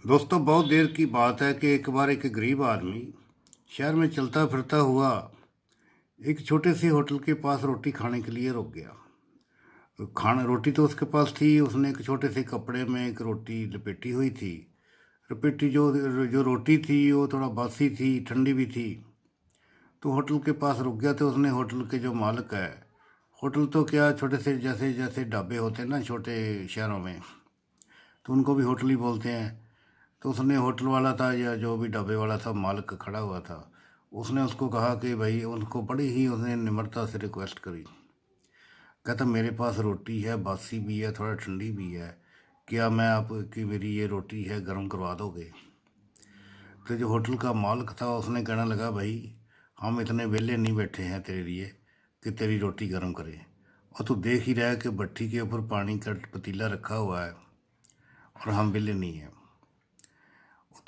दोस्तों, बहुत देर की बात है कि एक बार एक गरीब आदमी शहर में चलता फिरता हुआ एक छोटे से होटल के पास रोटी खाने के लिए रुक गया। खाना रोटी तो उसके पास थी। उसने एक छोटे से कपड़े में एक रोटी लपेटी हुई थी। लपेटी जो जो रोटी थी वो थोड़ा बासी थी, ठंडी भी थी। तो होटल के पास रुक गया। तो उसने होटल के जो मालिक है, होटल तो क्या, छोटे से जैसे जैसे ढाबे होते हैं ना छोटे शहरों में, तो उनको भी होटल ही बोलते हैं। तो उसने होटल वाला था या जो भी ढाबे वाला था, मालिक खड़ा हुआ था, उसने उसको कहा कि भाई, उनको बड़ी ही उसने निम्रता से रिक्वेस्ट करी। कहता मेरे पास रोटी है, बासी भी है, थोड़ा ठंडी भी है, क्या मैं आपकी मेरी ये रोटी है गर्म करवा दोगे? तो जो होटल का मालिक था उसने कहने लगा, भाई हम इतने वेले नहीं बैठे हैं तेरे लिए कि तेरी रोटी गर्म करें। और तू देख ही रहा है कि भट्टी के ऊपर पानी का पतीला रखा हुआ है और हम वेले नहीं हैं।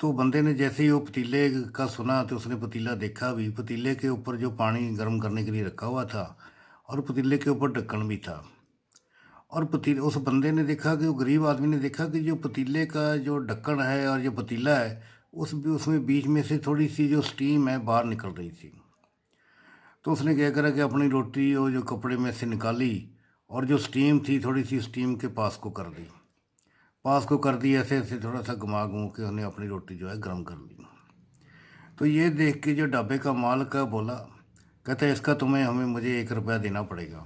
तो बंदे ने जैसे ही वो पतीले का सुना तो उसने पतीला देखा भी। पतीले के ऊपर जो पानी गर्म करने के लिए रखा हुआ था और पतीले के ऊपर ढक्कन भी था। और पतीले, उस बंदे ने देखा कि वो गरीब आदमी ने देखा कि जो पतीले का जो ढक्कन है और जो पतीला है, उसमें बीच में से थोड़ी सी जो स्टीम है बाहर निकल रही थी। तो उसने क्या करा कि अपनी रोटी वो जो कपड़े में से निकाली और जो स्टीम थी थोड़ी सी स्टीम के पास को कर दी, ऐसे ऐसे थोड़ा सा घुमा घूम के उन्हें अपनी रोटी जो है गर्म कर ली। तो ये देख के जो ढाबे का मालिक है बोला, कहता है इसका तुम्हें हमें मुझे 1 रुपया देना पड़ेगा।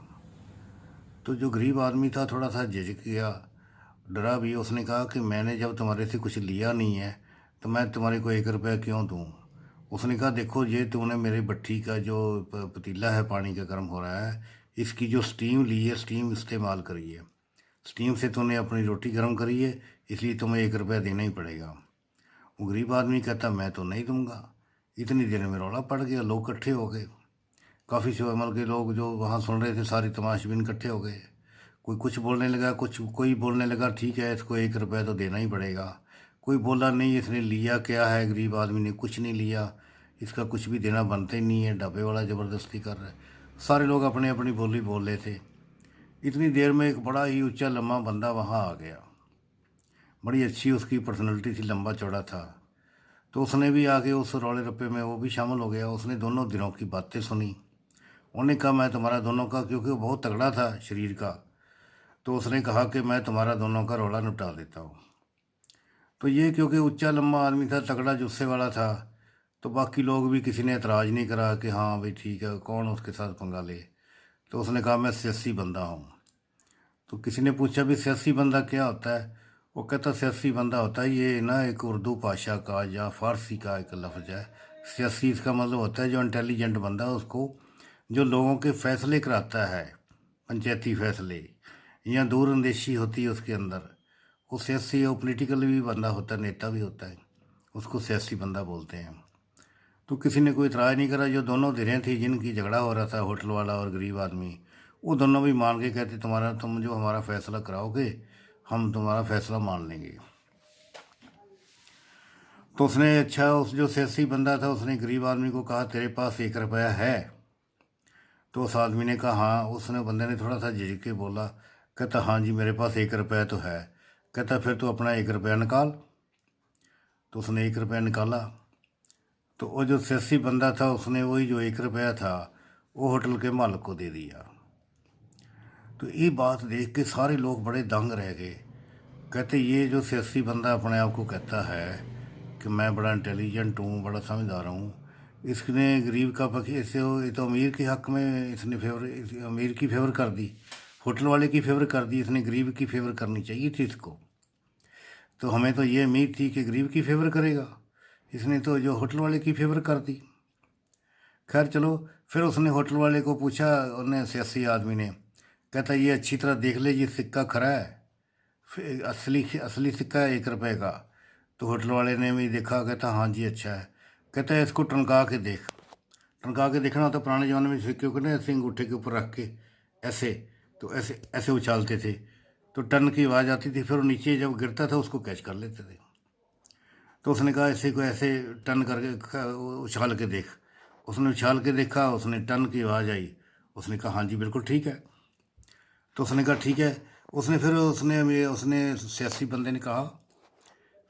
तो जो गरीब आदमी था थोड़ा सा झिझक गया, डरा भी। उसने कहा कि मैंने जब तुम्हारे से कुछ लिया नहीं है तो मैं तुम्हारे को 1 रुपया क्यों दूँ? उसने कहा देखो, ये तूने मेरे भट्ठी का जो पतीला है पानी का गर्म हो रहा है, इसकी जो स्टीम ली है, स्टीम इस्तेमाल करी है, स्टीम से तूने अपनी रोटी गर्म करी है, इसलिए तुम्हें 1 रुपया देना ही पड़ेगा। वो गरीब आदमी कहता मैं तो नहीं दूंगा। इतनी देर में रौला पड़ गया, लोग इकट्ठे हो गए। काफ़ी से अमल के लोग जो वहाँ सुन रहे थे, सारी तमाशबीन इकट्ठे हो गए। कोई कुछ बोलने लगा, कोई बोलने लगा ठीक है इसको 1 रुपया तो देना ही पड़ेगा। कोई बोला नहीं, इसने लिया क्या है, गरीब आदमी ने कुछ नहीं लिया, इसका कुछ भी देना बनता ही नहीं है, ढाबे वाला ज़बरदस्ती कर रहा है। सारे लोग अपने अपनी बोली बोल रहे थे। इतनी देर में एक बड़ा ही ऊंचा लम्बा बंदा वहाँ आ गया। बड़ी अच्छी उसकी पर्सनैलिटी थी, लंबा चौड़ा था। तो उसने भी आके उस रौले रप्पे में वो भी शामिल हो गया। उसने दोनों दिनों की बातें सुनी। उन्होंने कहा मैं तुम्हारा दोनों का, क्योंकि वो बहुत तगड़ा था शरीर का, तो उसने कहा कि मैं तुम्हारा दोनों का रौला निपटा देता हूँ। तो ये क्योंकि ऊंचा लम्बा आदमी था, तगड़ा जुस्से वाला था, तो बाकी लोग भी किसी ने एतराज़ नहीं करा कि हाँ भाई ठीक है, कौन उसके साथ पंगा ले। तो उसने कहा मैं सियासी बंदा हूँ। तो किसी ने पूछा भी सियासी बंदा क्या होता है? वो कहता सियासी बंदा होता है ये ना, एक उर्दू भाषा का या फारसी का एक लफ्ज़ है। सियासी इसका मतलब होता है जो इंटेलिजेंट बंदा है उसको, जो लोगों के फैसले कराता है, पंचायती फैसले या दूरअंदेशी होती है उसके अंदर, वो सियासी और पोलिटिकल भी बंदा होता है, नेता भी होता है, उसको सियासी बंदा बोलते हैं। तो किसी ने कोई इतराज़ नहीं करा। जो दोनों धीरें थी जिनकी झगड़ा हो रहा था, होटल वाला और गरीब आदमी, वो दोनों भी मान के कहते तुम्हारा, तुम जो हमारा फैसला कराओगे हम तुम्हारा फैसला मान लेंगे। तो उसने, अच्छा, उस जो सियासी बंदा था उसने गरीब आदमी को कहा तेरे पास 1 रुपया है? तो उस आदमी ने कहा हाँ। उसने, बंदे ने थोड़ा सा झिझक के बोला, कहता हाँ जी मेरे पास 1 रुपया तो है। कहता फिर तू अपना 1 रुपया निकाल। तो उसने 1 रुपया निकाला। तो वो जो सियासी बंदा था उसने वही जो 1 रुपया था वो होटल के मालिक को दे दिया। तो ये बात देख के सारे लोग बड़े दंग रह गए। कहते ये जो सियासी बंदा अपने आप को कहता है कि मैं बड़ा इंटेलिजेंट हूँ, बड़ा समझदार हूँ, इसने गरीब का पक्ष, इसे ये तो अमीर के हक में इसने अमीर की फेवर कर दी, होटल वाले की फेवर कर दी, इसने गरीब की फेवर करनी चाहिए थी इसको। तो हमें तो ये उम्मीद थी कि गरीब की फेवर करेगा, इसने तो जो होटल वाले की फेवर कर दी। खैर चलो, फिर उसने होटल वाले को पूछा, उन्हें सियासी आदमी ने, कहता ये अच्छी तरह देख ले ये सिक्का खरा है, फिर असली असली सिक्का है 1 रुपये का। तो होटल वाले ने भी देखा, कहता हाँ जी अच्छा है। कहता है इसको टनका के देख। टनका के देखना होता, पुराने ज़माने में सिक्के को ना ऐसे अंगूठे के ऊपर रख के ऐसे, तो ऐसे ऐसे उछालते थे, तो टन की आवाज़ आती थी, फिर वो नीचे जब गिरता था उसको कैच कर लेते थे। तो उसने कहा इसे को ऐसे टन करके उछाल के देख। उसने उछाल के देखा, उसने टन की आवाज़ आई। उसने कहा हाँ जी बिल्कुल ठीक है। तो उसने कहा ठीक है। उसने फिर उसने सियासी बंदे ने कहा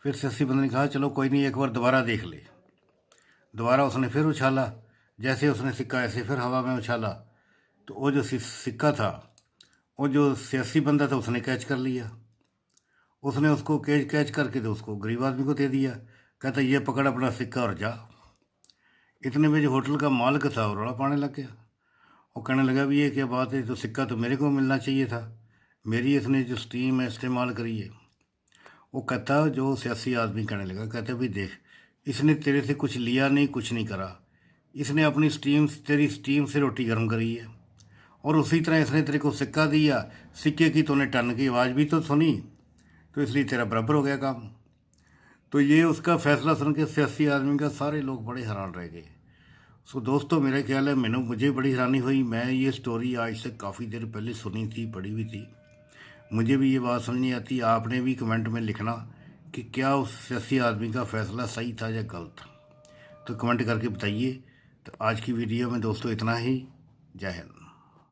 फिर सियासी बंदे ने कहा चलो कोई नहीं, एक बार दोबारा देख ले। दोबारा उसने फिर उछाला, जैसे उसने सिक्का ऐसे फिर हवा में उछाला, तो वो जो सिक्का था, वो जो सियासी बंदा था उसने कैच कर लिया। उसने उसको कैच करके तो उसको गरीब आदमी को दे दिया। कहता ये पकड़ अपना सिक्का और जा। इतने में जो होटल का मालिक था वो रोड़ा पाने लग गया। वो कहने लगा भी ये क्या बात है, तो सिक्का तो मेरे को मिलना चाहिए था, मेरी इसने जो स्टीम है इस्तेमाल करी है। वो कहता, जो सियासी आदमी कहने लगा, कहते भाई देख, इसने तेरे से कुछ लिया नहीं, कुछ नहीं करा, इसने अपनी तेरी स्टीम से रोटी गर्म करी है, और उसी तरह इसने तेरे को सिक्का दिया, सिक्के की तूने टन की आवाज़ भी तो सुनी, तो इसलिए तेरा बराबर हो गया काम। तो ये उसका फैसला सुन के सियासी आदमी का सारे लोग बड़े हैरान रह गए। सो दोस्तों, मेरा ख्याल है मुझे बड़ी हैरानी हुई। मैं ये स्टोरी आज से काफ़ी देर पहले सुनी थी, पढ़ी हुई थी, मुझे भी ये बात समझ नहीं आती। आपने भी कमेंट में लिखना कि क्या उस सियासी आदमी का फैसला सही था या गलत, तो कमेंट करके बताइए। तो आज की वीडियो में दोस्तों इतना ही। जय हिंद।